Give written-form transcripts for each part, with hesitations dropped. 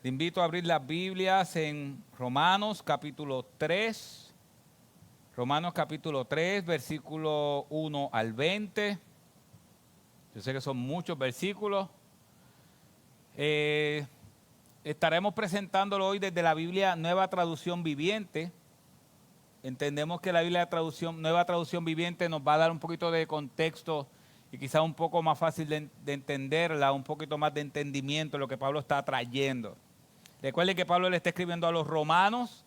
Te invito a abrir las Biblias en Romanos capítulo 3. Romanos capítulo 3, versículo 1 al 20. Yo sé que son muchos versículos. Estaremos presentándolo hoy desde la Biblia Nueva Traducción Viviente. Entendemos que la Biblia Nueva Traducción Viviente nos va a dar un poquito de contexto y quizás un poco más fácil de entenderla, un poquito más de entendimiento de lo que Pablo está trayendo. Recuerden que Pablo le está escribiendo a los romanos,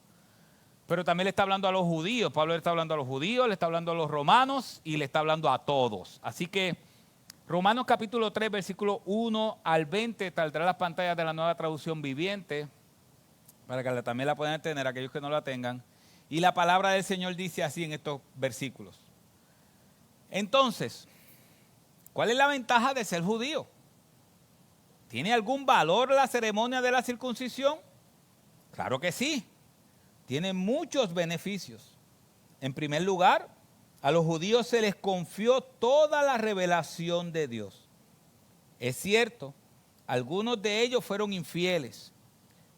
pero también le está hablando a los judíos. Pablo le está hablando a los judíos, le está hablando a los romanos y le está hablando a todos. Así que Romanos capítulo 3, versículo 1 al 20, saldrá las pantallas de la Nueva Traducción Viviente, para que también la puedan tener aquellos que no la tengan. Y la palabra del Señor dice así en estos versículos. Entonces, ¿cuál es la ventaja de ser judío? ¿Tiene algún valor la ceremonia de la circuncisión? Claro que sí. Tiene muchos beneficios. En primer lugar, a los judíos se les confió toda la revelación de Dios. Es cierto, algunos de ellos fueron infieles.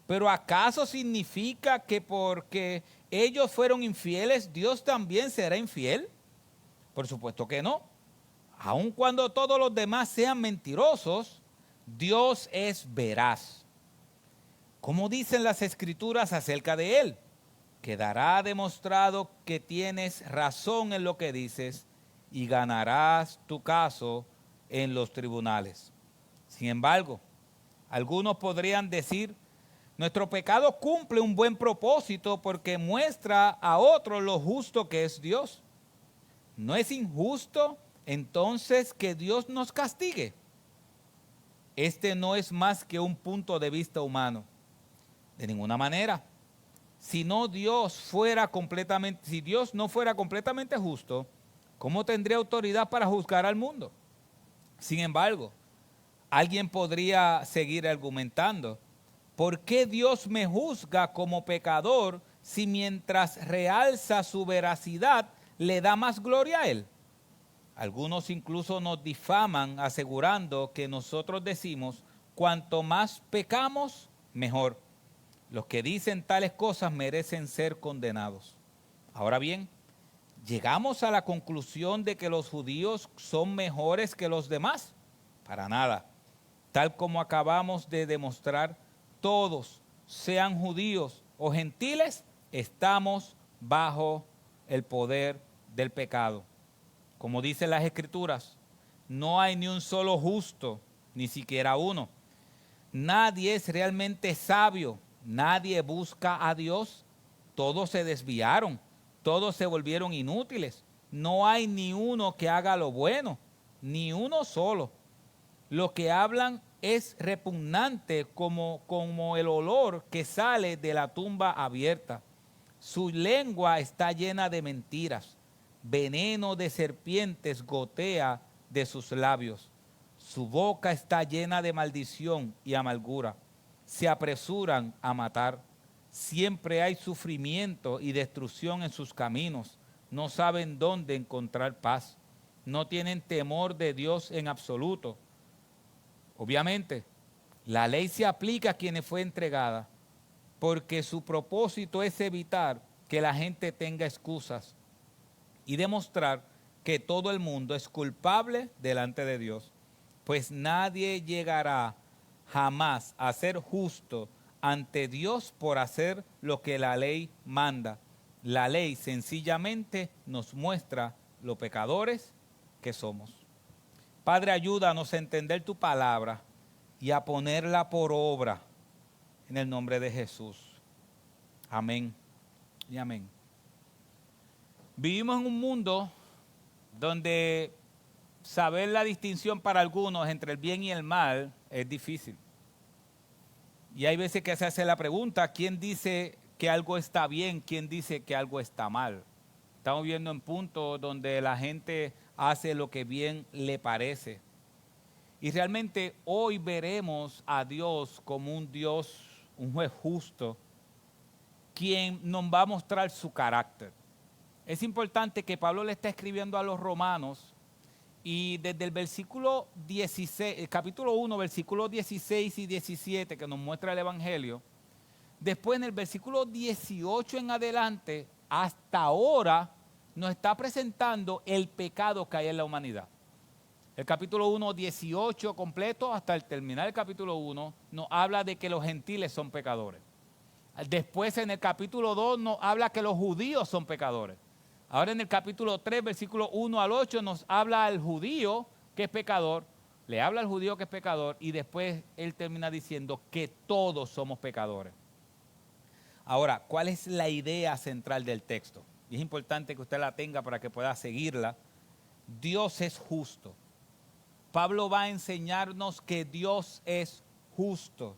Pero ¿acaso significa que porque ellos fueron infieles, Dios también será infiel? Por supuesto que no. Aun cuando todos los demás sean mentirosos, Dios es veraz. Como dicen las Escrituras acerca de Él, quedará demostrado que tienes razón en lo que dices y ganarás tu caso en los tribunales. Sin embargo, algunos podrían decir, nuestro pecado cumple un buen propósito porque muestra a otros lo justo que es Dios. ¿No es injusto entonces que Dios nos castigue? Este no es más que un punto de vista humano. De ninguna manera. Si Dios no fuera completamente justo, ¿cómo tendría autoridad para juzgar al mundo? Sin embargo, alguien podría seguir argumentando, ¿por qué Dios me juzga como pecador si mientras realza su veracidad le da más gloria a Él? Algunos incluso nos difaman asegurando que nosotros decimos, cuanto más pecamos, mejor. Los que dicen tales cosas merecen ser condenados. Ahora bien, ¿llegamos a la conclusión de que los judíos son mejores que los demás? Para nada. Tal como acabamos de demostrar, todos, sean judíos o gentiles, estamos bajo el poder del pecado. Como dicen las Escrituras, no hay ni un solo justo, ni siquiera uno. Nadie es realmente sabio, nadie busca a Dios. Todos se desviaron, todos se volvieron inútiles. No hay ni uno que haga lo bueno, ni uno solo. Lo que hablan es repugnante como el olor que sale de la tumba abierta. Su lengua está llena de mentiras. Veneno de serpientes gotea de sus labios. Su boca está llena de maldición y amargura. Se apresuran a matar. Siempre hay sufrimiento y destrucción en sus caminos. No saben dónde encontrar paz. No tienen temor de Dios en absoluto. Obviamente, la ley se aplica a quienes fue entregada, porque su propósito es evitar que la gente tenga excusas y demostrar que todo el mundo es culpable delante de Dios, pues nadie llegará jamás a ser justo ante Dios por hacer lo que la ley manda. La ley sencillamente nos muestra lo pecadores que somos. Padre, ayúdanos a entender tu palabra y a ponerla por obra en el nombre de Jesús. Amén y amén. Vivimos en un mundo donde saber la distinción para algunos entre el bien y el mal es difícil. Y hay veces que se hace la pregunta, ¿quién dice que algo está bien? ¿Quién dice que algo está mal? Estamos viendo en puntos donde la gente hace lo que bien le parece. Y realmente hoy veremos a Dios como un Dios, un juez justo, quien nos va a mostrar su carácter. Es importante que Pablo le está escribiendo a los romanos Y desde el versículo 16, el capítulo 1, versículos 16 y 17, que nos muestra el Evangelio, después en el versículo 18 en adelante, hasta ahora, nos está presentando el pecado que hay en la humanidad. El capítulo 1, 18 completo, hasta el terminar el capítulo 1, nos habla de que los gentiles son pecadores. Después en el capítulo 2 nos habla que los judíos son pecadores. Ahora en el capítulo 3, versículo 1 al 8, nos habla al judío que es pecador, le habla al judío que es pecador y después él termina diciendo que todos somos pecadores. Ahora, ¿cuál es la idea central del texto? Y es importante que usted la tenga para que pueda seguirla. Dios es justo. Pablo va a enseñarnos que Dios es justo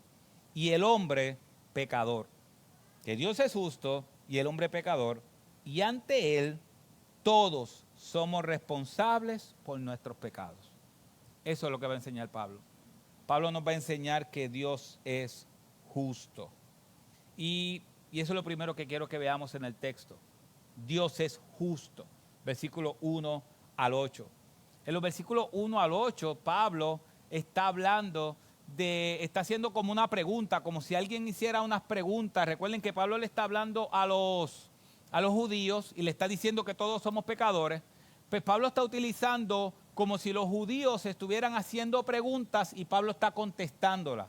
y el hombre pecador. Que Dios es justo y el hombre pecador, y ante Él todos somos responsables por nuestros pecados. Eso es lo que va a enseñar Pablo. Pablo nos va a enseñar que Dios es justo. Y eso es lo primero que quiero que veamos en el texto. Dios es justo. Versículo 1 al 8. En los versículos 1 al 8, Pablo está hablando está haciendo como una pregunta, como si alguien hiciera unas preguntas. Recuerden que Pablo le está hablando a los judíos y le está diciendo que todos somos pecadores. Pues Pablo está utilizando como si los judíos estuvieran haciendo preguntas y Pablo está contestándolas.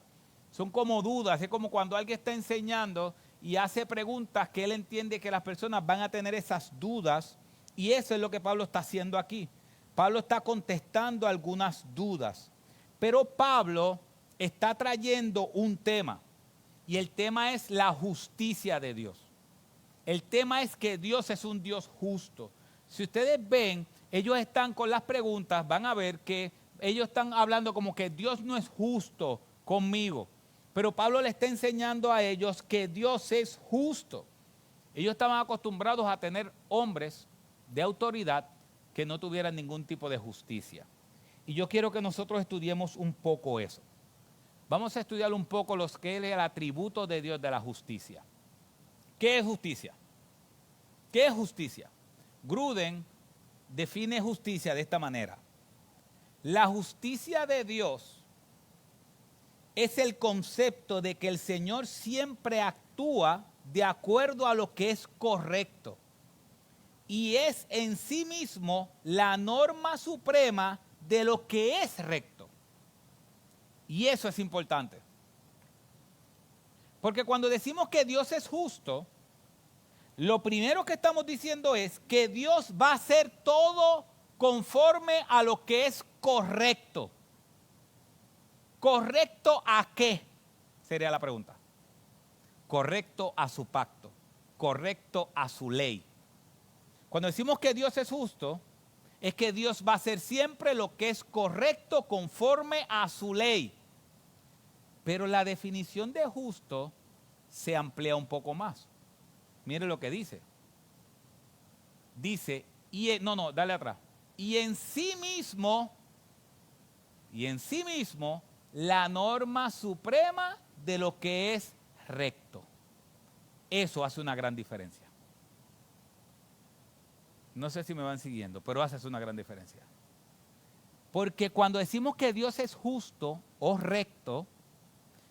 Son como dudas, es como cuando alguien está enseñando y hace preguntas que él entiende que las personas van a tener esas dudas, y eso es lo que Pablo está haciendo aquí. Pablo está contestando algunas dudas, pero Pablo está trayendo un tema, y el tema es la justicia de Dios. El tema es que Dios es un Dios justo. Si ustedes ven, ellos están con las preguntas, van a ver que ellos están hablando como que Dios no es justo conmigo. Pero Pablo le está enseñando a ellos que Dios es justo. Ellos estaban acostumbrados a tener hombres de autoridad que no tuvieran ningún tipo de justicia. Y yo quiero que nosotros estudiemos un poco eso. Vamos a estudiar un poco lo que es el atributo de Dios de la justicia. ¿Qué es justicia? ¿Qué es justicia? Gruden define justicia de esta manera. La justicia de Dios es el concepto de que el Señor siempre actúa de acuerdo a lo que es correcto. Y es en sí mismo la norma suprema de lo que es recto. Y eso es importante. Porque cuando decimos que Dios es justo, lo primero que estamos diciendo es que Dios va a hacer todo conforme a lo que es correcto. ¿Correcto a qué? Sería la pregunta. Correcto a su pacto. Correcto a su ley. Cuando decimos que Dios es justo, es que Dios va a hacer siempre lo que es correcto conforme a su ley. Pero la definición de justo se amplía un poco más. Mire lo que dice. Dice, dale atrás. Y en sí mismo, la norma suprema de lo que es recto. Eso hace una gran diferencia. No sé si me van siguiendo, pero hace una gran diferencia. Porque cuando decimos que Dios es justo o recto,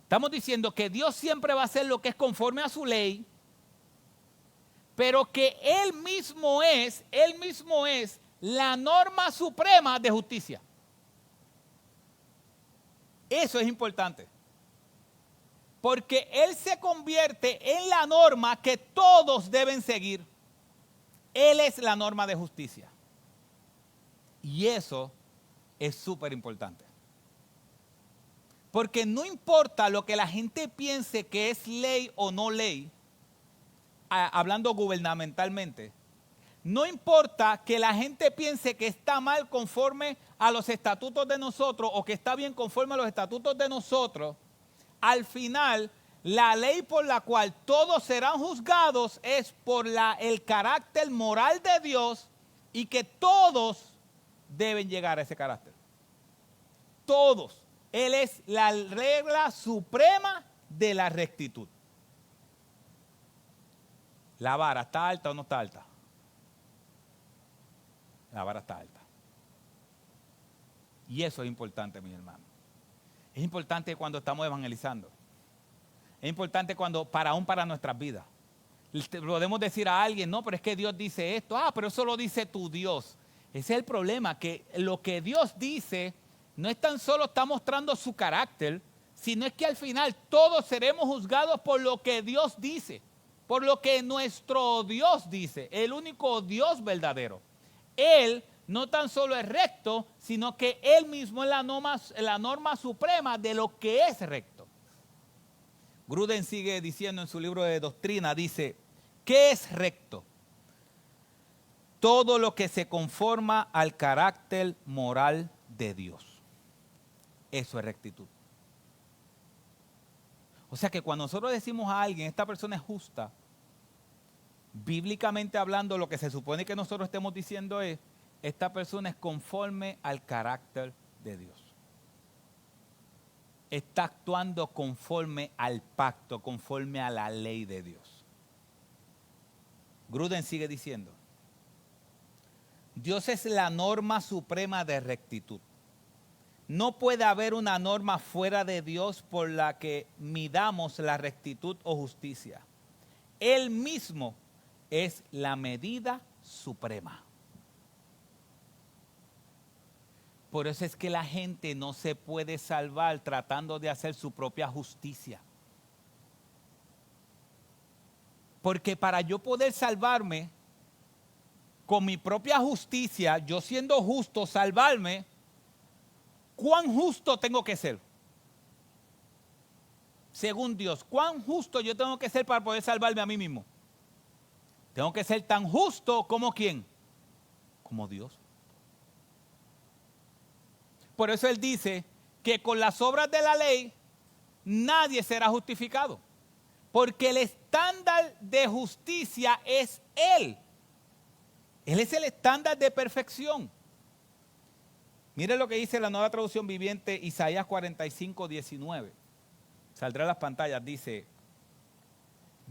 estamos diciendo que Dios siempre va a hacer lo que es conforme a su ley, pero que Él mismo es la norma suprema de justicia. Eso es importante. Porque Él se convierte en la norma que todos deben seguir. Él es la norma de justicia. Y eso es súper importante. Porque no importa lo que la gente piense que es ley o no ley, hablando gubernamentalmente, no importa que la gente piense que está mal conforme a los estatutos de nosotros o que está bien conforme a los estatutos de nosotros, al final la ley por la cual todos serán juzgados es por el carácter moral de Dios, y que todos deben llegar a ese carácter. Todos. Él es la regla suprema de la rectitud. ¿La vara está alta o no está alta? La vara está alta. Y eso es importante, mis hermanos. Es importante cuando estamos evangelizando. Es importante aún para nuestras vidas. Podemos decir a alguien, no, pero es que Dios dice esto. Pero eso lo dice tu Dios. Ese es el problema, que lo que Dios dice no es tan solo está mostrando su carácter, sino es que al final todos seremos juzgados por lo que Dios dice, por lo que nuestro Dios dice, el único Dios verdadero. Él no tan solo es recto, sino que Él mismo es la norma suprema de lo que es recto. Gruden sigue diciendo en su libro de doctrina, dice, ¿qué es recto? Todo lo que se conforma al carácter moral de Dios. Eso es rectitud. O sea que cuando nosotros decimos a alguien, esta persona es justa, bíblicamente hablando, lo que se supone que nosotros estemos diciendo es, esta persona es conforme al carácter de Dios. Está actuando conforme al pacto, conforme a la ley de Dios. Gruden sigue diciendo, Dios es la norma suprema de rectitud. No puede haber una norma fuera de Dios por la que midamos la rectitud o justicia. Él mismo es la medida suprema. Por eso es que la gente no se puede salvar tratando de hacer su propia justicia. Porque para yo poder salvarme con mi propia justicia, yo siendo justo, salvarme, ¿cuán justo tengo que ser? Según Dios, ¿cuán justo yo tengo que ser para poder salvarme a mí mismo? Tengo que ser tan justo como ¿quién? Como Dios. Por eso Él dice que con las obras de la ley nadie será justificado. Porque el estándar de justicia es Él. Él es el estándar de perfección. Mire lo que dice la Nueva Traducción Viviente, Isaías 45, 19. Saldrá a las pantallas, dice,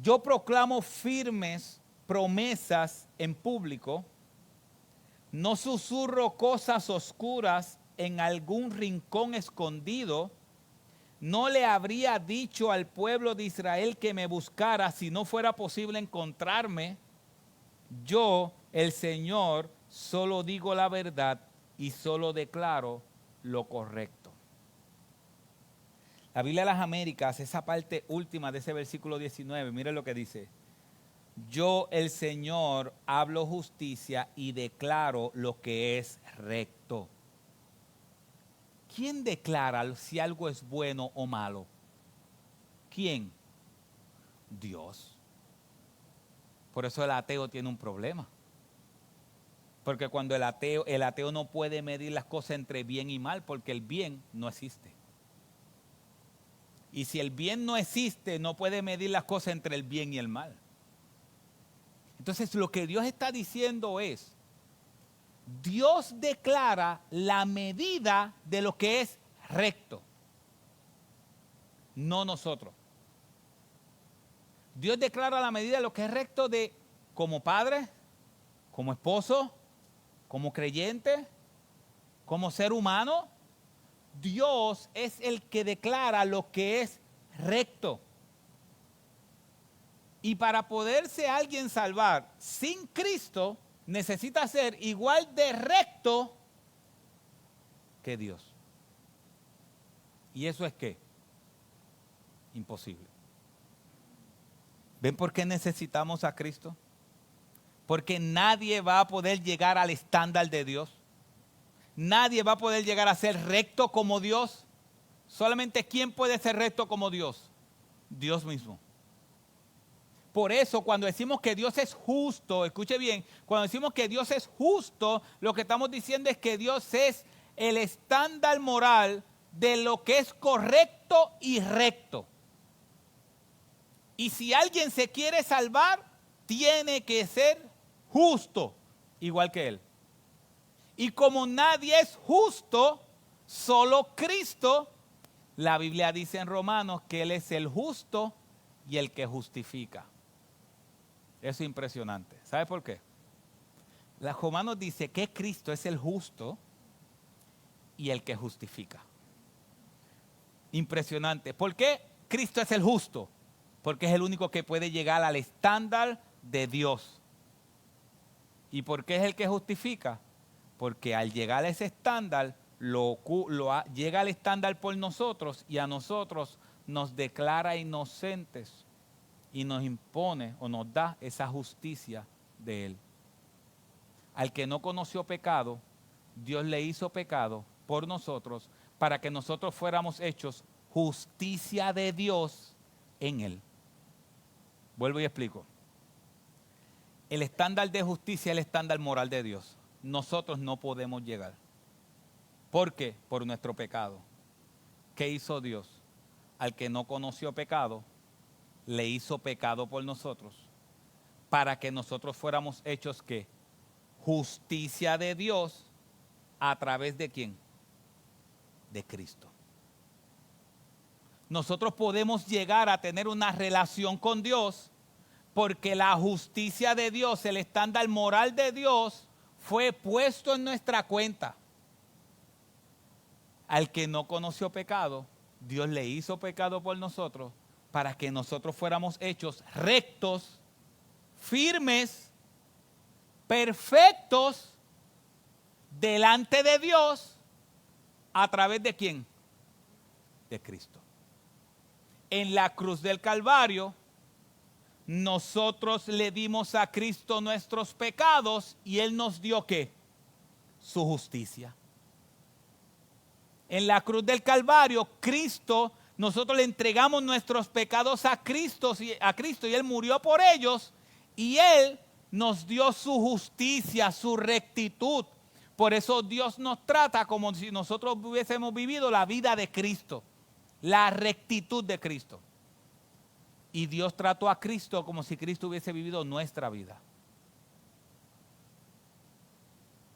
yo proclamo firmes promesas en público, no susurro cosas oscuras en algún rincón escondido, no le habría dicho al pueblo de Israel que me buscara si no fuera posible encontrarme. Yo, el Señor, solo digo la verdad y solo declaro lo correcto. La Biblia de las Américas, esa parte última de ese versículo 19, mire lo que dice. Yo, el Señor, hablo justicia y declaro lo que es recto. ¿Quién declara si algo es bueno o malo? ¿Quién? Dios. Por eso el ateo tiene un problema. Porque cuando el ateo no puede medir las cosas entre bien y mal, porque el bien no existe. Y si el bien no existe, no puede medir las cosas entre el bien y el mal. Entonces lo que Dios está diciendo es, Dios declara la medida de lo que es recto, no nosotros. Dios declara la medida de lo que es recto como padre, como esposo, como creyente, como ser humano. Dios es el que declara lo que es recto. Y para poderse alguien salvar sin Cristo, necesita ser igual de recto que Dios. ¿Y eso es qué? Imposible. ¿Ven por qué necesitamos a Cristo? Porque nadie va a poder llegar al estándar de Dios. Nadie va a poder llegar a ser recto como Dios. Solamente ¿quién puede ser recto como Dios? Dios mismo. Por eso cuando decimos que Dios es justo, escuche bien, cuando decimos que Dios es justo, lo que estamos diciendo es que Dios es el estándar moral de lo que es correcto y recto. Y si alguien se quiere salvar, tiene que ser justo, igual que Él. Y como nadie es justo, solo Cristo, la Biblia dice en Romanos que Él es el justo y el que justifica. Eso es impresionante. ¿Sabe por qué? Romanos dice que Cristo es el justo y el que justifica. Impresionante. ¿Por qué Cristo es el justo? Porque es el único que puede llegar al estándar de Dios. ¿Y por qué es el que justifica? Porque al llegar a ese estándar, llega al estándar por nosotros y a nosotros nos declara inocentes y nos impone o nos da esa justicia de Él. Al que no conoció pecado, Dios le hizo pecado por nosotros para que nosotros fuéramos hechos justicia de Dios en Él. Vuelvo y explico. El estándar de justicia es el estándar moral de Dios. Nosotros no podemos llegar. ¿Por qué? Por nuestro pecado. ¿Qué hizo Dios? Al que no conoció pecado, le hizo pecado por nosotros, para que nosotros fuéramos hechos ¿qué? Justicia de Dios a través de ¿quién? De Cristo. Nosotros podemos llegar a tener una relación con Dios porque la justicia de Dios, el estándar moral de Dios, fue puesto en nuestra cuenta. Al que no conoció pecado, Dios le hizo pecado por nosotros para que nosotros fuéramos hechos rectos, firmes, perfectos delante de Dios a través de ¿quién? De Cristo. En la cruz del Calvario, nosotros le dimos a Cristo nuestros pecados y Él nos dio ¿qué? Su justicia. En la cruz del Calvario, nosotros le entregamos nuestros pecados a Cristo y Él murió por ellos y Él nos dio su justicia, su rectitud. Por eso Dios nos trata como si nosotros hubiésemos vivido la vida de Cristo, la rectitud de Cristo. Y Dios trató a Cristo como si Cristo hubiese vivido nuestra vida.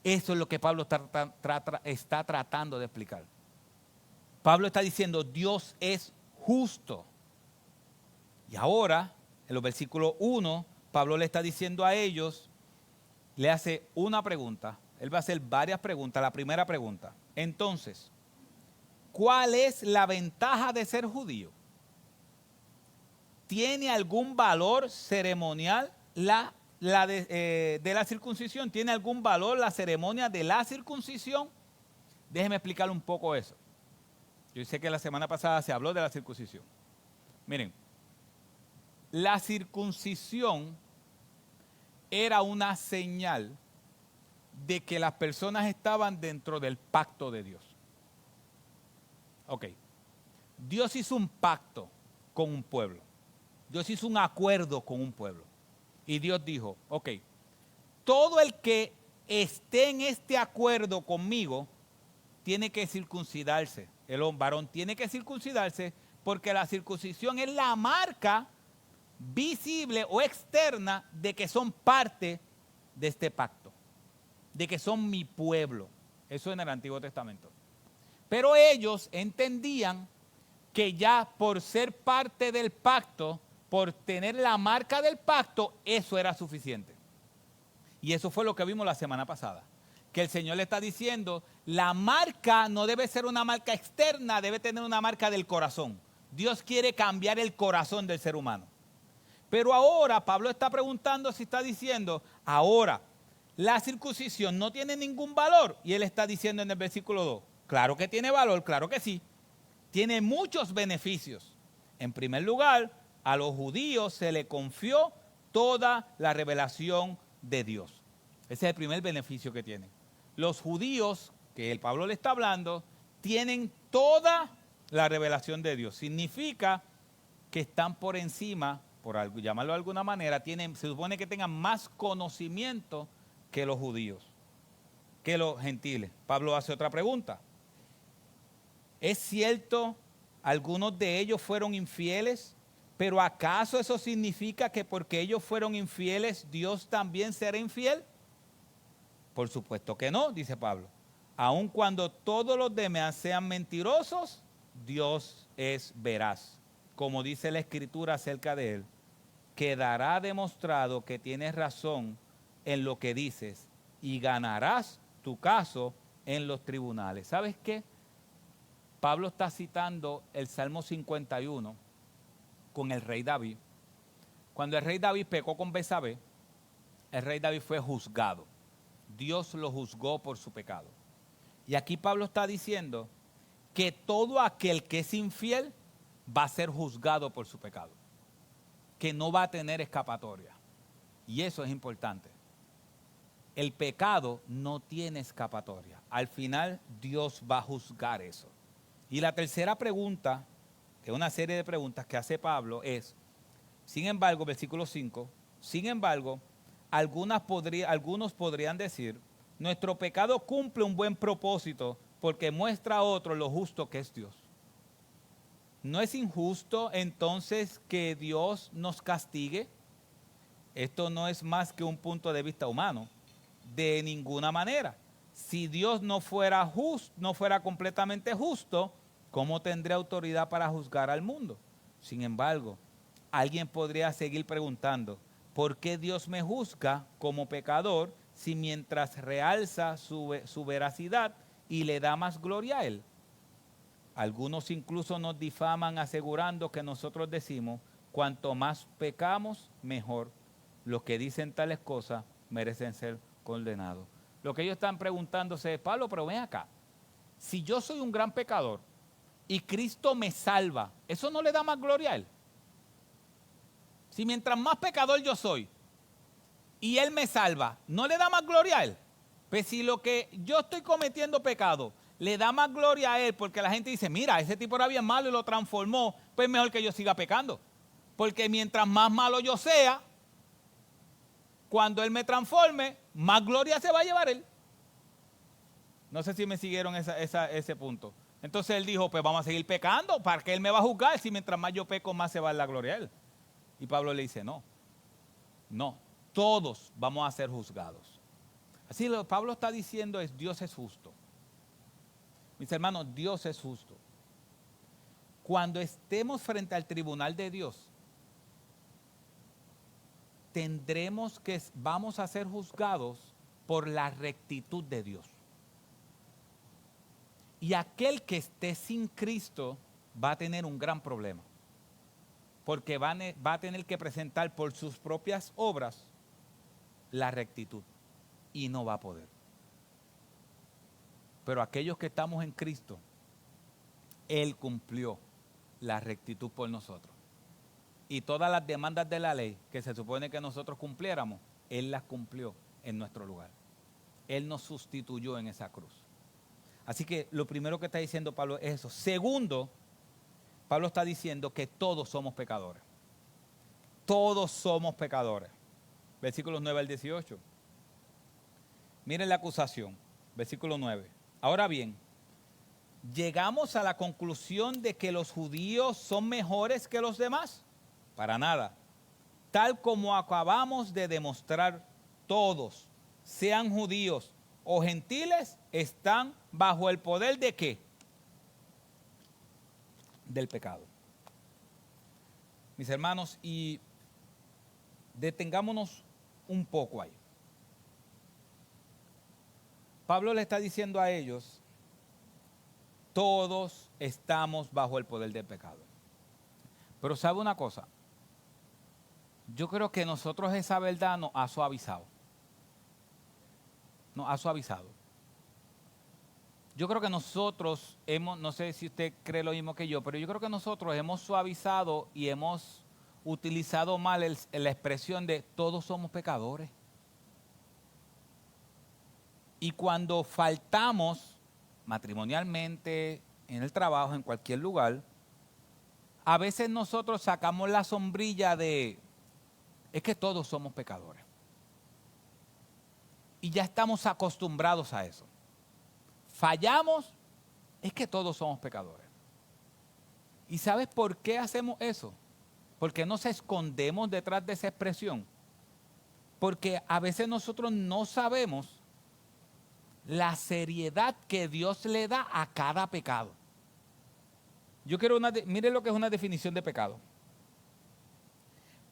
Eso es lo que Pablo está tratando de explicar. Pablo está diciendo, Dios es justo. Y ahora, en los versículos 1, Pablo le está diciendo a ellos, le hace una pregunta. Él va a hacer varias preguntas. La primera pregunta, entonces, ¿cuál es la ventaja de ser judío? ¿Tiene algún valor ceremonial de la circuncisión? ¿Tiene algún valor la ceremonia de la circuncisión? Déjeme explicarle un poco eso. Yo sé que la semana pasada se habló de la circuncisión. Miren, la circuncisión era una señal de que las personas estaban dentro del pacto de Dios. Ok, Dios hizo un pacto con un pueblo. Dios hizo un acuerdo con un pueblo. Y Dios dijo, ok, todo el que esté en este acuerdo conmigo tiene que circuncidarse. El varón tiene que circuncidarse porque la circuncisión es la marca visible o externa de que son parte de este pacto, de que son mi pueblo. Eso en el Antiguo Testamento. Pero ellos entendían que ya por ser parte del pacto, por tener la marca del pacto, eso era suficiente. Y eso fue lo que vimos la semana pasada. Que el Señor le está diciendo, la marca no debe ser una marca externa, debe tener una marca del corazón. Dios quiere cambiar el corazón del ser humano. Pero ahora Pablo está preguntando si está diciendo, ahora, la circuncisión no tiene ningún valor. Y él está diciendo en el versículo 2, claro que tiene valor, claro que sí. Tiene muchos beneficios. En primer lugar, a los judíos se le confió toda la revelación de Dios. Ese es el primer beneficio que tienen. Los judíos, que el Pablo le está hablando, tienen toda la revelación de Dios. Significa que están por encima, por llamarlo de alguna manera, se supone que tengan más conocimiento que los judíos, que los gentiles. Pablo hace otra pregunta. ¿Es cierto algunos de ellos fueron infieles? ¿Pero acaso eso significa que porque ellos fueron infieles, Dios también será infiel? Por supuesto que no, dice Pablo. Aun cuando todos los demás sean mentirosos, Dios es veraz. Como dice la Escritura acerca de él, quedará demostrado que tienes razón en lo que dices y ganarás tu caso en los tribunales. ¿Sabes qué? Pablo está citando el Salmo 51 con el rey David. Cuando el rey David pecó con Betsabé, el rey David fue juzgado. Dios lo juzgó por su pecado. Y aquí Pablo está diciendo que todo aquel que es infiel va a ser juzgado por su pecado, que no va a tener escapatoria. Y eso es importante. El pecado no tiene escapatoria. Al final Dios va a juzgar eso. Y la tercera pregunta, de una serie de preguntas que hace Pablo es, sin embargo, versículo 5, sin embargo, algunos podrían decir, nuestro pecado cumple un buen propósito porque muestra a otros lo justo que es Dios. ¿No es injusto entonces que Dios nos castigue? Esto no es más que un punto de vista humano. De ninguna manera. Si Dios no fuera completamente justo, ¿cómo tendría autoridad para juzgar al mundo? Sin embargo, alguien podría seguir preguntando, ¿por qué Dios me juzga como pecador si mientras realza su veracidad y le da más gloria a Él? Algunos incluso nos difaman asegurando que nosotros decimos, cuanto más pecamos, mejor. Los que dicen tales cosas merecen ser condenados. Lo que ellos están preguntándose es, Pablo, pero ven acá, si yo soy un gran pecador y Cristo me salva, ¿eso no le da más gloria a Él? Si mientras más pecador yo soy y Él me salva, ¿no le da más gloria a Él? Pues si lo que yo estoy cometiendo pecado le da más gloria a Él, porque la gente dice, mira, ese tipo era bien malo y lo transformó, pues mejor que yo siga pecando. Porque mientras más malo yo sea, cuando Él me transforme, más gloria se va a llevar Él. No sé si me siguieron ese punto. Entonces Él dijo, pues vamos a seguir pecando, ¿para qué Él me va a juzgar si mientras más yo peco, más se va la gloria a Él? Y Pablo le dice, no, todos vamos a ser juzgados. Así lo que Pablo está diciendo es, Dios es justo. Mis hermanos, Dios es justo. Cuando estemos frente al tribunal de Dios, vamos a ser juzgados por la rectitud de Dios. Y aquel que esté sin Cristo va a tener un gran problema. Porque va a tener que presentar por sus propias obras la rectitud. Y no va a poder. Pero aquellos que estamos en Cristo, Él cumplió la rectitud por nosotros. Y todas las demandas de la ley que se supone que nosotros cumpliéramos, Él las cumplió en nuestro lugar. Él nos sustituyó en esa cruz. Así que lo primero que está diciendo Pablo es eso. Segundo, Pablo está diciendo que todos somos pecadores. Todos somos pecadores. Versículos 9 al 18. Miren la acusación. Versículo 9. Ahora bien, ¿llegamos a la conclusión de que los judíos son mejores que los demás? Para nada. Tal como acabamos de demostrar, todos, sean judíos o gentiles, están bajo el poder ¿de qué? Del pecado. Mis hermanos, y detengámonos un poco ahí. Pablo le está diciendo a ellos, todos estamos bajo el poder del pecado. Pero ¿sabe una cosa? Yo creo que nosotros esa verdad nos ha suavizado. Nos ha suavizado. Yo creo que nosotros no sé si usted cree lo mismo que yo, pero yo creo que nosotros hemos suavizado y hemos utilizado mal la expresión de todos somos pecadores. Y cuando faltamos matrimonialmente, en el trabajo, en cualquier lugar, a veces nosotros sacamos la sombrilla de, es que todos somos pecadores. Y ya estamos acostumbrados a eso. Fallamos, es que todos somos pecadores. ¿Y sabes por qué hacemos eso? Porque nos escondemos detrás de esa expresión. Porque a veces nosotros no sabemos la seriedad que Dios le da a cada pecado. Mire lo que es una definición de pecado.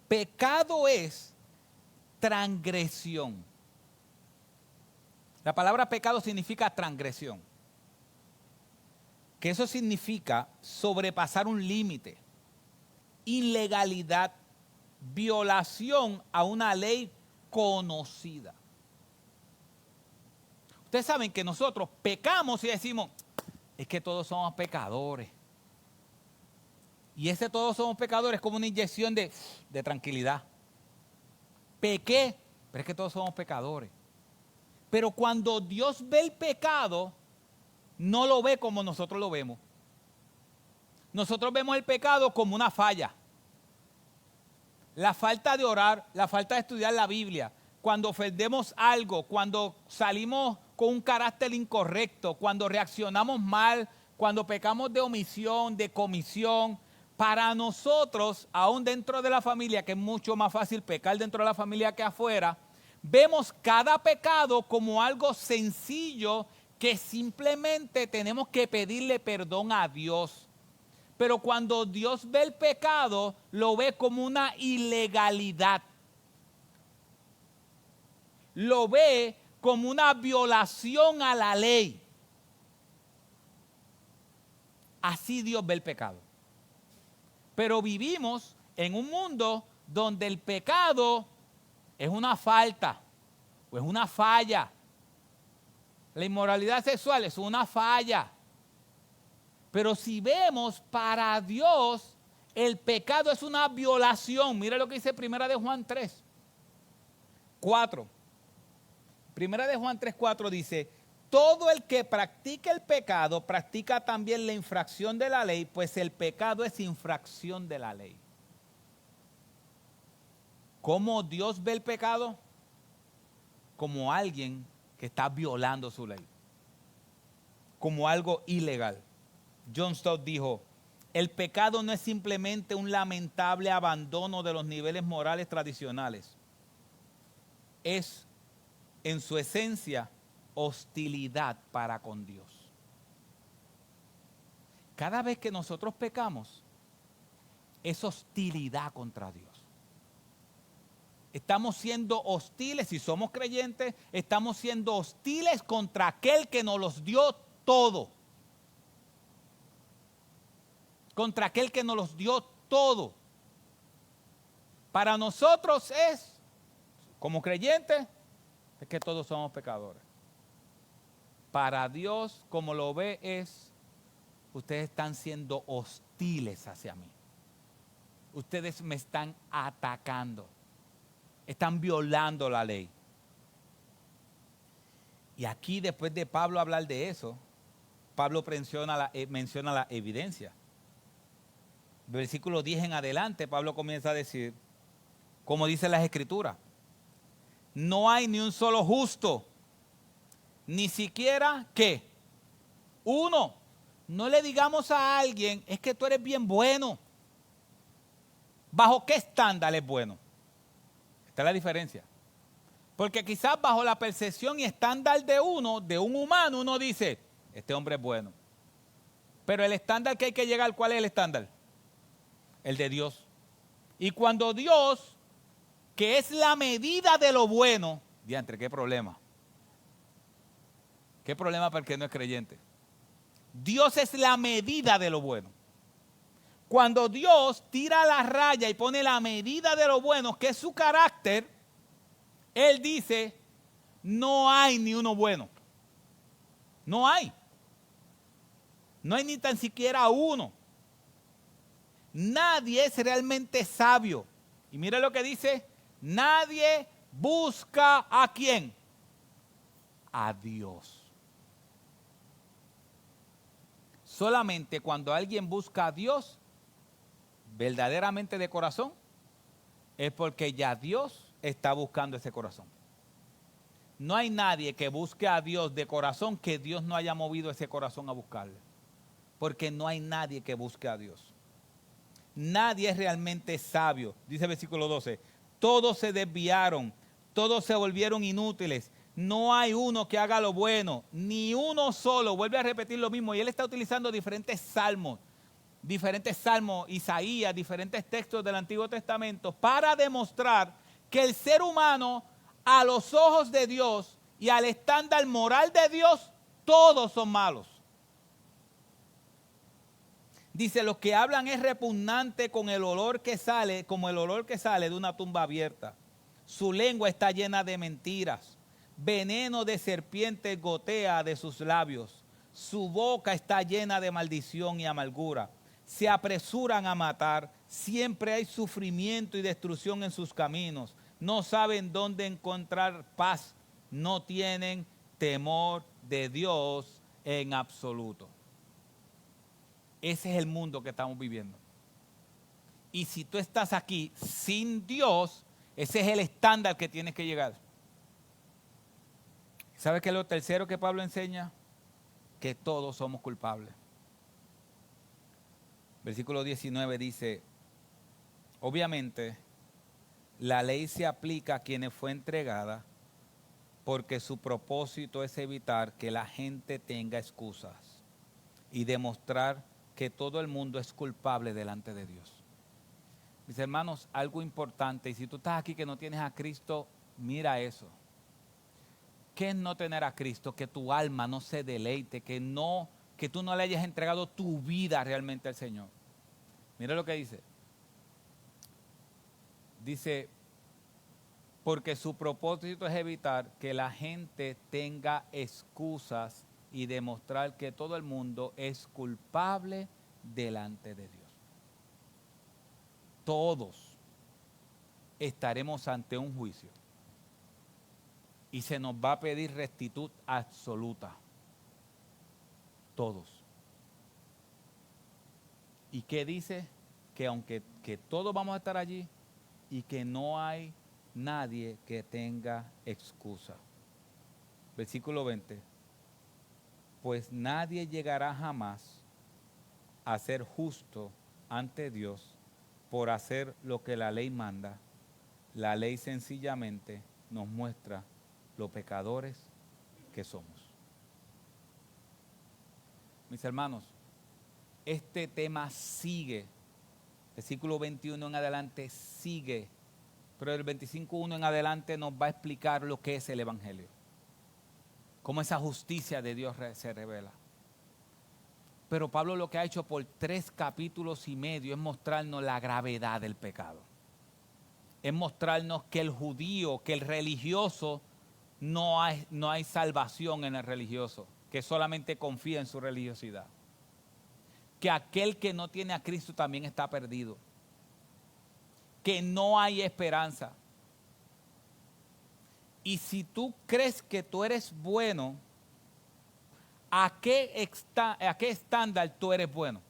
Pecado es transgresión. La palabra pecado significa transgresión. Que eso significa sobrepasar un límite, ilegalidad, violación a una ley conocida. Ustedes saben que nosotros pecamos y decimos, es que todos somos pecadores. Y ese todos somos pecadores es como una inyección de tranquilidad. Pequé, pero es que todos somos pecadores. Pero cuando Dios ve el pecado, no lo ve como nosotros lo vemos. Nosotros vemos el pecado como una falla. La falta de orar, la falta de estudiar la Biblia, cuando ofendemos algo, cuando salimos con un carácter incorrecto, cuando reaccionamos mal, cuando pecamos de omisión, de comisión. Para nosotros, aún dentro de la familia, que es mucho más fácil pecar dentro de la familia que afuera, vemos cada pecado como algo sencillo que simplemente tenemos que pedirle perdón a Dios. Pero cuando Dios ve el pecado, lo ve como una ilegalidad. Lo ve como una violación a la ley. Así Dios ve el pecado. Pero vivimos en un mundo donde el pecado es una falta o es una falla. La inmoralidad sexual es una falla. Pero si vemos, para Dios el pecado es una violación. Mira lo que dice 1 de Juan 3, 4. 1 de Juan 3, 4 dice, todo el que practica el pecado practica también la infracción de la ley, pues el pecado es infracción de la ley. ¿Cómo Dios ve el pecado? Como alguien que está violando su ley. Como algo ilegal. John Stott dijo, el pecado no es simplemente un lamentable abandono de los niveles morales tradicionales. Es, en su esencia, hostilidad para con Dios. Cada vez que nosotros pecamos, es hostilidad contra Dios. Estamos siendo hostiles, si somos creyentes, estamos siendo hostiles contra aquel que nos los dio todo. Contra aquel que nos los dio todo. Para nosotros es, como creyentes, es que todos somos pecadores. Para Dios, como lo ve, es, ustedes están siendo hostiles hacia mí. Ustedes me están atacando. Están violando la ley. Y aquí, después de Pablo hablar de eso, Pablo menciona la evidencia. Versículo 10 en adelante, Pablo comienza a decir, como dice las Escrituras, no hay ni un solo justo, ni siquiera, ¿qué? Uno. No le digamos a alguien, es que tú eres bien bueno. ¿Bajo qué estándar es bueno? Esta es la diferencia. Porque quizás bajo la percepción y estándar de uno, de un humano, uno dice, este hombre es bueno. Pero el estándar que hay que llegar, ¿cuál es el estándar? El de Dios. Y cuando Dios, que es la medida de lo bueno, diantre, qué problema. Qué problema para el que no es creyente. Dios es la medida de lo bueno. Cuando Dios tira la raya y pone la medida de lo bueno, que es su carácter, Él dice, no hay ni uno bueno. No hay. No hay ni tan siquiera uno. Nadie es realmente sabio. Y mira lo que dice, nadie busca ¿a quién? A Dios. Solamente cuando alguien busca a Dios, verdaderamente de corazón, es porque ya Dios está buscando ese corazón. No hay nadie que busque a Dios de corazón que Dios no haya movido ese corazón a buscarle. Porque no hay nadie que busque a Dios. Nadie es realmente sabio. Dice el versículo 12, todos se desviaron, todos se volvieron inútiles. No hay uno que haga lo bueno, ni uno solo. Vuelve a repetir lo mismo. Y él está utilizando diferentes salmos, Isaías, diferentes textos del Antiguo Testamento para demostrar que el ser humano a los ojos de Dios y al estándar moral de Dios, todos son malos. Dice, los que hablan es repugnante con el olor que sale, como el olor que sale de una tumba abierta. Su lengua está llena de mentiras. Veneno de serpiente gotea de sus labios. Su boca está llena de maldición y amargura. Se apresuran a matar. Siempre hay sufrimiento y destrucción en sus caminos. No saben dónde encontrar paz. No tienen temor de Dios en absoluto. Ese es el mundo que estamos viviendo. Y si tú estás aquí sin Dios, ese es el estándar que tienes que llegar. ¿Sabes qué es lo tercero que Pablo enseña? Que todos somos culpables. Versículo 19 dice, obviamente, la ley se aplica a quienes fue entregada porque su propósito es evitar que la gente tenga excusas y demostrar que todo el mundo es culpable delante de Dios. Mis hermanos, algo importante, y si tú estás aquí que no tienes a Cristo, mira eso. ¿Qué es no tener a Cristo? Que tu alma no se deleite, que tú no le hayas entregado tu vida realmente al Señor. Mira lo que dice. Dice, porque su propósito es evitar que la gente tenga excusas y demostrar que todo el mundo es culpable delante de Dios. Todos estaremos ante un juicio y se nos va a pedir rectitud absoluta. Todos. ¿Y qué dice? Que aunque todos vamos a estar allí y que no hay nadie que tenga excusa. Versículo 20. Pues nadie llegará jamás a ser justo ante Dios por hacer lo que la ley manda. La ley sencillamente nos muestra los pecadores que somos. Mis hermanos, este tema sigue. Versículo 21 en adelante sigue. Pero el 25:1 en adelante nos va a explicar lo que es el Evangelio. Cómo esa justicia de Dios se revela. Pero Pablo lo que ha hecho por 3 capítulos y medio es mostrarnos la gravedad del pecado. Es mostrarnos que el judío, que el religioso, no hay salvación en el religioso, que solamente confía en su religiosidad. Que aquel que no tiene a Cristo también está perdido. Que no hay esperanza. Y si tú crees que tú eres bueno, ¿a qué estándar tú eres bueno?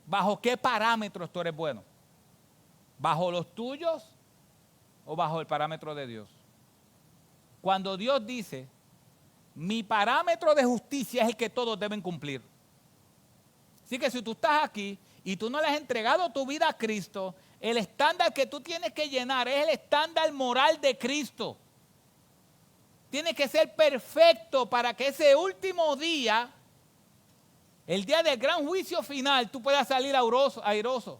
¿Bajo qué parámetros tú eres bueno? ¿Bajo los tuyos o bajo el parámetro de Dios? Cuando Dios dice, mi parámetro de justicia es el que todos deben cumplir. Así que si tú estás aquí y tú no le has entregado tu vida a Cristo, el estándar que tú tienes que llenar es el estándar moral de Cristo. Tiene que ser perfecto para que ese último día, el día del gran juicio final, tú puedas salir airoso.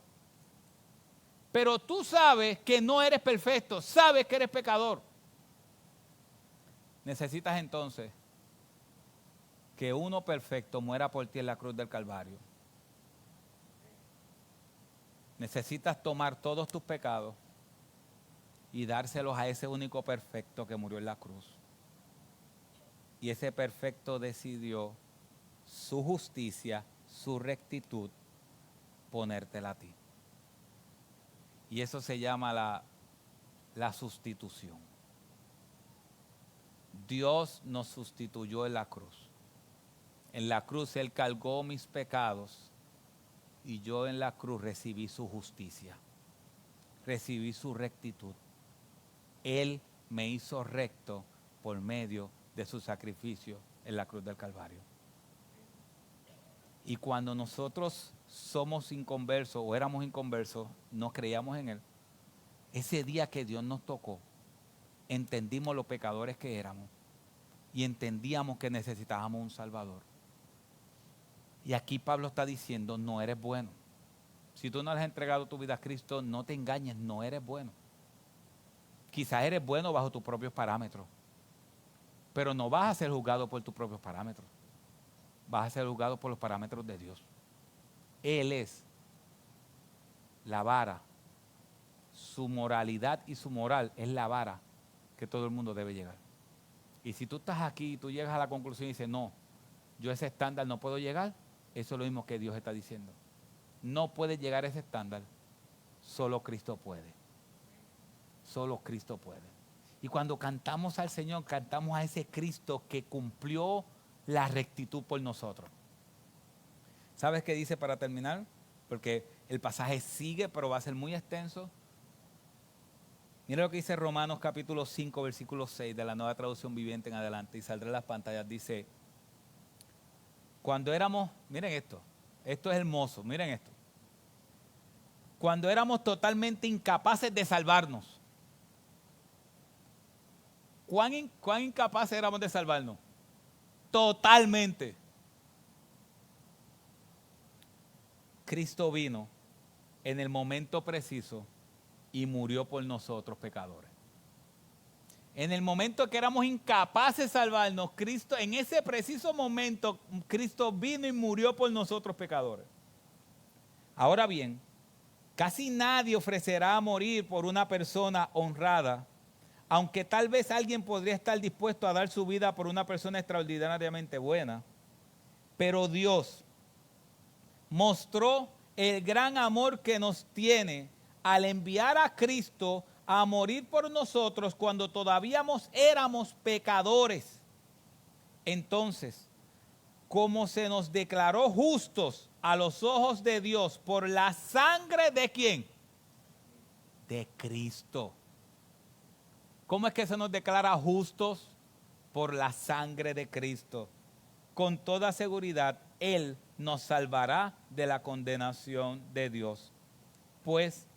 Pero tú sabes que no eres perfecto, sabes que eres pecador. Necesitas entonces que uno perfecto muera por ti en la cruz del Calvario. Necesitas tomar todos tus pecados y dárselos a ese único perfecto que murió en la cruz. Y ese perfecto decidió su justicia, su rectitud, ponértela a ti. Y eso se llama la sustitución. Dios nos sustituyó en la cruz. En la cruz Él cargó mis pecados y yo en la cruz recibí su justicia. Recibí su rectitud. Él me hizo recto por medio de su sacrificio en la cruz del Calvario. Y cuando nosotros somos inconversos o éramos inconversos, no creíamos en Él, ese día que Dios nos tocó, entendimos los pecadores que éramos y entendíamos que necesitábamos un Salvador. Y aquí Pablo está diciendo, no eres bueno. Si tú no le has entregado tu vida a Cristo, no te engañes, no eres bueno. Quizás eres bueno bajo tus propios parámetros. Pero no vas a ser juzgado por tus propios parámetros. Vas a ser juzgado por los parámetros de Dios. Él es la vara. Su moralidad y su moral es la vara que todo el mundo debe llegar. Y si tú estás aquí y tú llegas a la conclusión y dices, no, yo a ese estándar no puedo llegar, eso es lo mismo que Dios está diciendo. No puedes llegar a ese estándar, solo Cristo puede. Solo Cristo puede. Y cuando cantamos al Señor, cantamos a ese Cristo que cumplió la rectitud por nosotros. ¿Sabes qué dice para terminar? Porque el pasaje sigue, pero va a ser muy extenso. Mira lo que dice Romanos capítulo 5, versículo 6 de la Nueva Traducción Viviente en adelante, y saldrá en las pantallas. Dice, cuando éramos, miren esto es hermoso, miren esto. Cuando éramos totalmente incapaces de salvarnos. ¿Cuán incapaces éramos de salvarnos? Totalmente. Cristo vino en el momento preciso y murió por nosotros pecadores. En el momento que éramos incapaces de salvarnos, Cristo, en ese preciso momento, Cristo vino y murió por nosotros pecadores. Ahora bien, casi nadie ofrecerá morir por una persona honrada, aunque tal vez alguien podría estar dispuesto a dar su vida por una persona extraordinariamente buena. Pero Dios mostró el gran amor que nos tiene al enviar a Cristo a morir por nosotros cuando todavía éramos pecadores. Entonces, como se nos declaró justos a los ojos de Dios por la sangre de ¿quién? De Cristo. ¿Cómo es que se nos declara justos? Por la sangre de Cristo. Con toda seguridad, Él nos salvará de la condenación de Dios. Pues,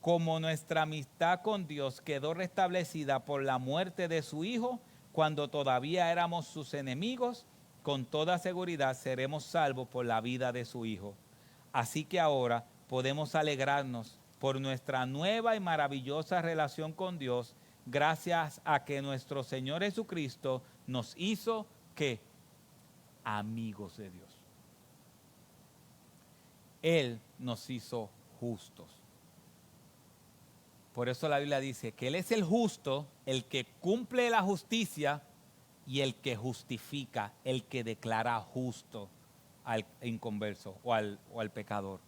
como nuestra amistad con Dios quedó restablecida por la muerte de su Hijo, cuando todavía éramos sus enemigos, con toda seguridad seremos salvos por la vida de su Hijo. Así que ahora podemos alegrarnos por nuestra nueva y maravillosa relación con Dios, gracias a que nuestro Señor Jesucristo nos hizo, ¿qué? Amigos de Dios. Él nos hizo justos. Por eso la Biblia dice que Él es el justo, el que cumple la justicia y el que justifica, el que declara justo al inconverso o al pecador.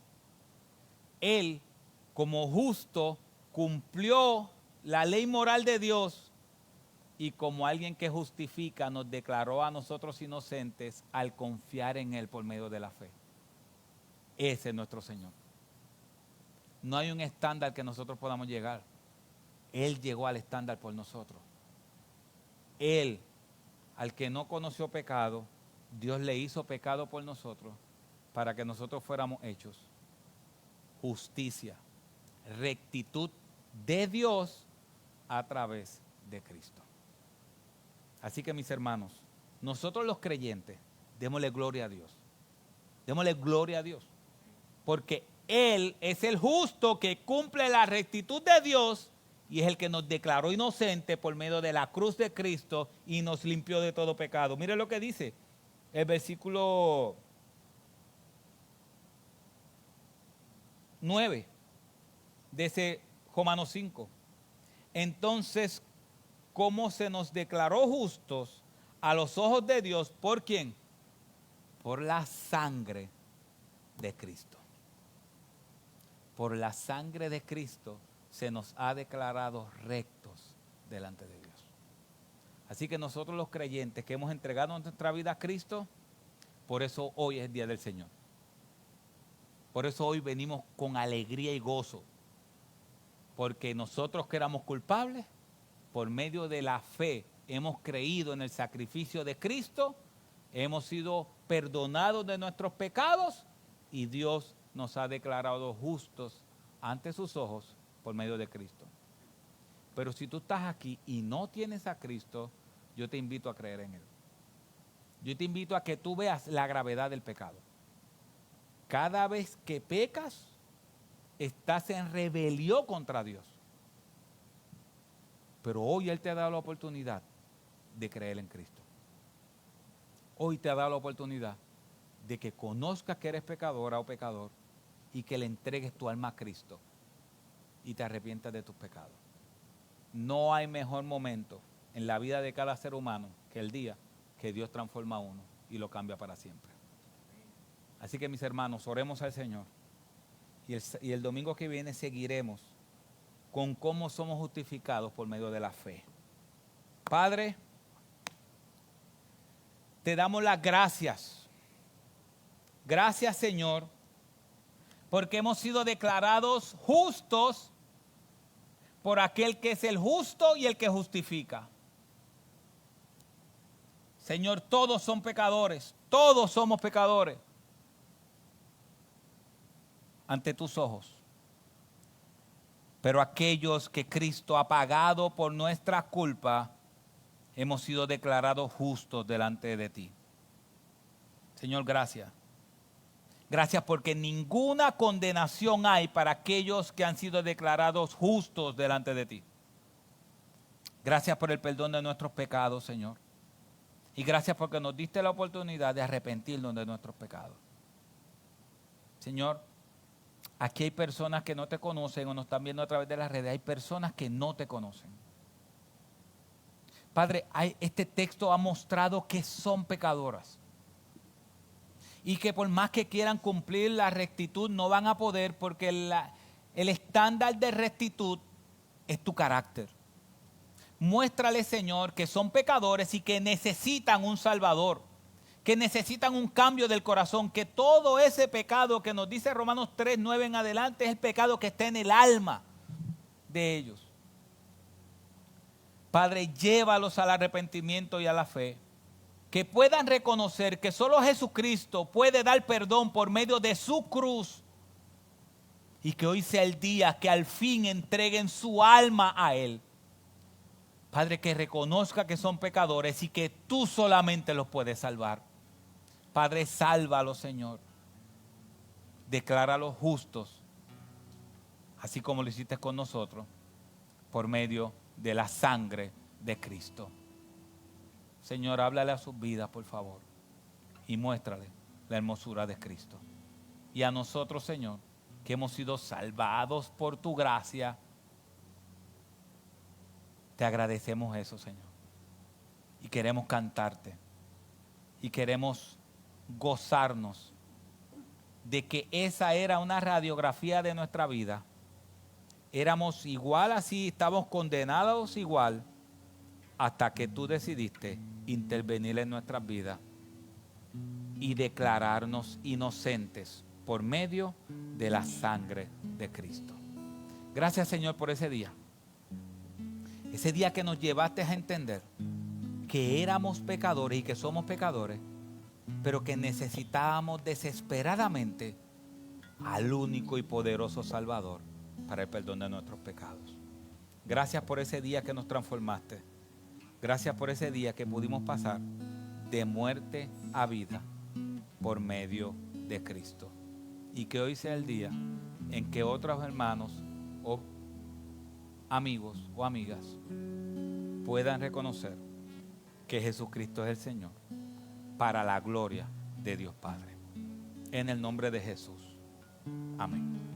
Él, como justo, cumplió la ley moral de Dios y como alguien que justifica nos declaró a nosotros inocentes al confiar en Él por medio de la fe. Ese es nuestro Señor. No hay un estándar que nosotros podamos llegar. Él llegó al estándar por nosotros. Él, al que no conoció pecado, Dios le hizo pecado por nosotros para que nosotros fuéramos hechos justicia, rectitud de Dios a través de Cristo. Así que mis hermanos, nosotros los creyentes, démosle gloria a Dios. Démosle gloria a Dios. Porque Él es el justo que cumple la rectitud de Dios y es el que nos declaró inocente por medio de la cruz de Cristo y nos limpió de todo pecado. Mire lo que dice el versículo 9 de ese Romanos 5. Entonces, ¿cómo se nos declaró justos a los ojos de Dios? ¿Por quién? Por la sangre de Cristo. Por la sangre de Cristo se nos ha declarado rectos delante de Dios. Así que nosotros los creyentes que hemos entregado nuestra vida a Cristo, por eso hoy es el día del Señor. Por eso hoy venimos con alegría y gozo. Porque nosotros que éramos culpables, por medio de la fe hemos creído en el sacrificio de Cristo, hemos sido perdonados de nuestros pecados y Dios nos ha declarado justos ante sus ojos por medio de Cristo. Pero si tú estás aquí y no tienes a Cristo, yo te invito a creer en Él. Yo te invito a que tú veas la gravedad del pecado. Cada vez que pecas, estás en rebelión contra Dios. Pero hoy Él te ha dado la oportunidad de creer en Cristo. Hoy te ha dado la oportunidad de que conozcas que eres pecadora o pecador y que le entregues tu alma a Cristo y te arrepientas de tus pecados. No hay mejor momento en la vida de cada ser humano que el día que Dios transforma a uno y lo cambia para siempre. Así que mis hermanos, oremos al Señor y el domingo que viene seguiremos con cómo somos justificados por medio de la fe. Padre, te damos las gracias. Gracias, Señor, porque hemos sido declarados justos por aquel que es el justo y el que justifica. Señor, todos son pecadores, todos somos pecadores ante tus ojos. Pero aquellos que Cristo ha pagado por nuestra culpa, hemos sido declarados justos delante de ti. Señor, gracias. Gracias porque ninguna condenación hay para aquellos que han sido declarados justos delante de ti. Gracias por el perdón de nuestros pecados, Señor. Y gracias porque nos diste la oportunidad de arrepentirnos de nuestros pecados. Señor, aquí hay personas que no te conocen o nos están viendo a través de las redes. Hay personas que no te conocen. Padre, este texto ha mostrado que son pecadoras. Y que por más que quieran cumplir la rectitud no van a poder porque el estándar de rectitud es tu carácter. Muéstrale, Señor, que son pecadores y que necesitan un Salvador, que necesitan un cambio del corazón, que todo ese pecado que nos dice Romanos 3:9 en adelante es el pecado que está en el alma de ellos. Padre, llévalos al arrepentimiento y a la fe. Que puedan reconocer que solo Jesucristo puede dar perdón por medio de su cruz. Y que hoy sea el día que al fin entreguen su alma a Él. Padre, que reconozca que son pecadores y que tú solamente los puedes salvar. Padre, sálvalos, Señor. Decláralos justos, así como lo hiciste con nosotros, por medio de la sangre de Cristo. Señor, háblale a sus vidas, por favor, y muéstrale la hermosura de Cristo. Y a nosotros, Señor, que hemos sido salvados por tu gracia, te agradecemos eso, Señor. Y queremos cantarte. Y queremos gozarnos de que esa era una radiografía de nuestra vida. Éramos igual así, estábamos condenados igual, hasta que tú decidiste intervenir en nuestras vidas y declararnos inocentes por medio de la sangre de Cristo. Gracias, Señor, por ese día. Ese día que nos llevaste a entender que éramos pecadores y que somos pecadores, pero que necesitábamos desesperadamente al único y poderoso Salvador para el perdón de nuestros pecados. Gracias por ese día que nos transformaste. Gracias por ese día que pudimos pasar de muerte a vida por medio de Cristo. Y que hoy sea el día en que otros hermanos o amigos o amigas puedan reconocer que Jesucristo es el Señor para la gloria de Dios Padre. En el nombre de Jesús. Amén.